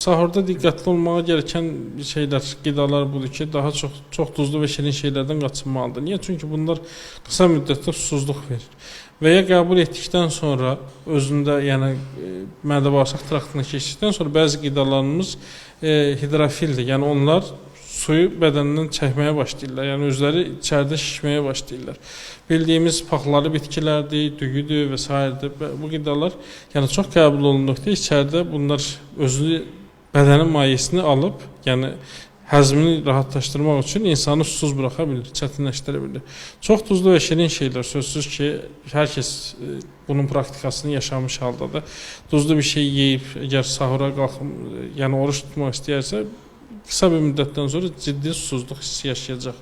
Sahurda diqqətli olmağa gereken şeyler, qidalar budur ki, daha çox duzlu və şirin şeylərdən qaçınmalıdır. Niyə? Çünki bunlar qısa müddətdə susuzluq verir. Və ya qəbul etdikdən sonra özündə, yəni mədə-bağırsaq traktına keçdikdən sonra bəzi qidalarımız hidrofildir. Yəni onlar suyu bədəndən çəkməyə başlayırlar. Yəni özləri içəridə şişməyə başlayırlar. Bildiyimiz paxlalı bitkilərdir, düyüdür və s. Bu qidalar yəni çox qəbul olunduqda içəridə bunlar özünü bədənin mayesini alıb, yəni həzmini rahatlaşdırmaq üçün insanı susuz buraxa bilir, çətinləşdirə bilir. Çox duzlu və şirin şeylər, sözsüz ki, hər kəs bunun praktikasını yaşamış haldadır. Duzlu bir şey yeyib, əgər sahura qalxım, yəni oruç tutmaq istəyərsə, qısa bir müddətdən sonra ciddi susuzluq hissi yaşayacaq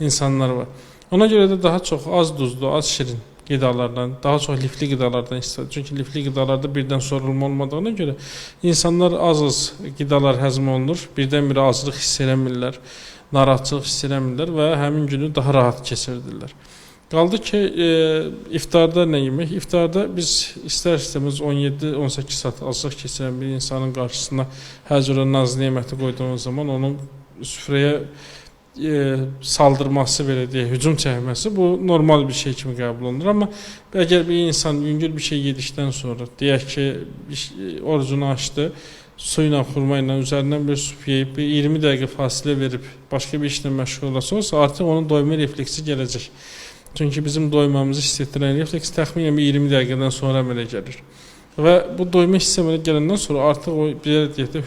insanlar var. Ona görə də daha çox az duzlu, az şirin qidalardan, daha çox lifli qidalardan istifadə. Çünki lifli qidalarda birdən sorulma olmadığına görə insanlar az qidalar həzm olunur, birdən-birə aclıq hiss eləmirlər, narahatçılıq hiss eləmirlər və həmin günü daha rahat keçirdirlər. Qaldı ki, iftarda nə yemək? İftarda biz istər-istəməz 17-18 saat aclıq keçirən bir insanın qarşısına hər cürə nazlı neməti qoyduğumuz zaman onun süfrəyə saldırması, belə deyək, hücum çəkməsi bu normal bir şey kimi qəbul olunur. Amma əgər bir insan yüngül bir şey yedikdən sonra, deyək ki, orucunu açdı, su ilə, xurma ilə üzərindən bir su yeyib, 20 dəqiqə fasilə verib, başqa bir işlə məşğul olsa, artıq onun doyma refleksi gələcək. Çünki bizim doymamızı hiss etdirən refleks təxminən 20 dəqiqədən sonra əmələ gəlir. Və bu doyma hissi əmələ gələndən sonra artıq o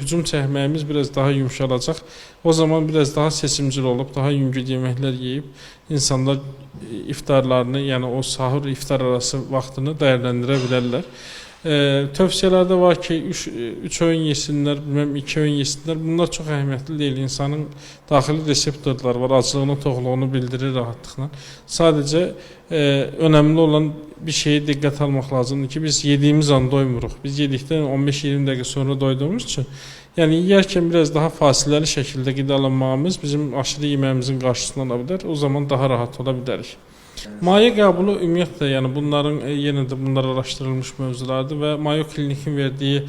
hücum çəkməyimiz biraz daha yumşalacaq. O zaman biraz daha seçimcil olub, daha yüngül yeməklər yeyib, insanlar iftarlarını, yəni o sahur iftar arası vaxtını dəyərləndirə bilərlər. Tövsiyələrdə var ki, 3 öğün yesinlər, 2 öğün yesinlər. Bunlar çox əhəmiyyətli deyil. İnsanın daxili reseptorları var, aclığını, toxluğunu bildirir rahatlıqla. Sadəcə önəmli olan bir şeyə diqqət almaq lazımdır ki, biz yediyimiz an doymuruq. Biz yedikdən 15-20 dəqiqə sonra doyduğumuz üçün, yəni yeyərkən biraz daha fasiləli şəkildə qidalanmağımız bizim aşırı yeməyimizin qarşısını ala bilər. O zaman daha rahat ola bilərik. Maye qəbulu ümumiyyətlə, yəni bunların yenə də bunlar araşdırılmış mövzulardır və Mayo Klinikin verdiyi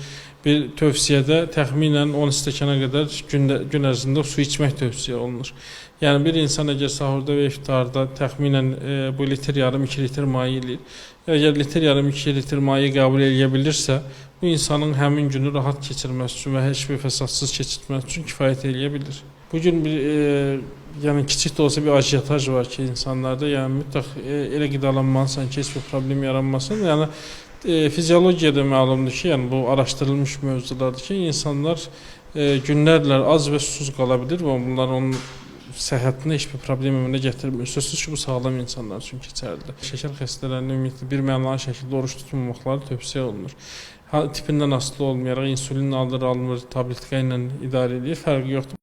bir tövsiyədə təxminən 10 stəkana qədər gün ərzində su içmək tövsiyə olunur. Yəni bir insan əgər sahurda və iftarda təxminən bu litr yarım 2 litr maye eləyir. Əgər litr yarım 2 litr maye qəbul edə bilirsə, bu insanın həmin günü rahat keçirməsi üçün və heç bir fəsadsız keçirməsi üçün kifayət edə bilir. Bugün bir yəni kiçik də olsa bir ajitaj var ki, insanlarda, yəni mütləq elə qidalanmalısan ki, heç bir problem yaranmasın. Yəni fiziologiyada məlumdur ki, yəni bu araşdırılmış mövzulardır ki, insanlar günlərlə az və susuz qala bilir və bunlar onun səhhətinə heç bir problem əmələ gətirmir. Sözsüz ki, bu sağlam insanlar üçün keçərlidir. Şəkər xəstələrinin ümumiyyətlə bir mənalı şəkildə oruç tutmamaqları tövsiyə olunur. Tipindən asılı olmayaraq insulin alınır, tabletka ilə idarə edir, fərqi yoxdur.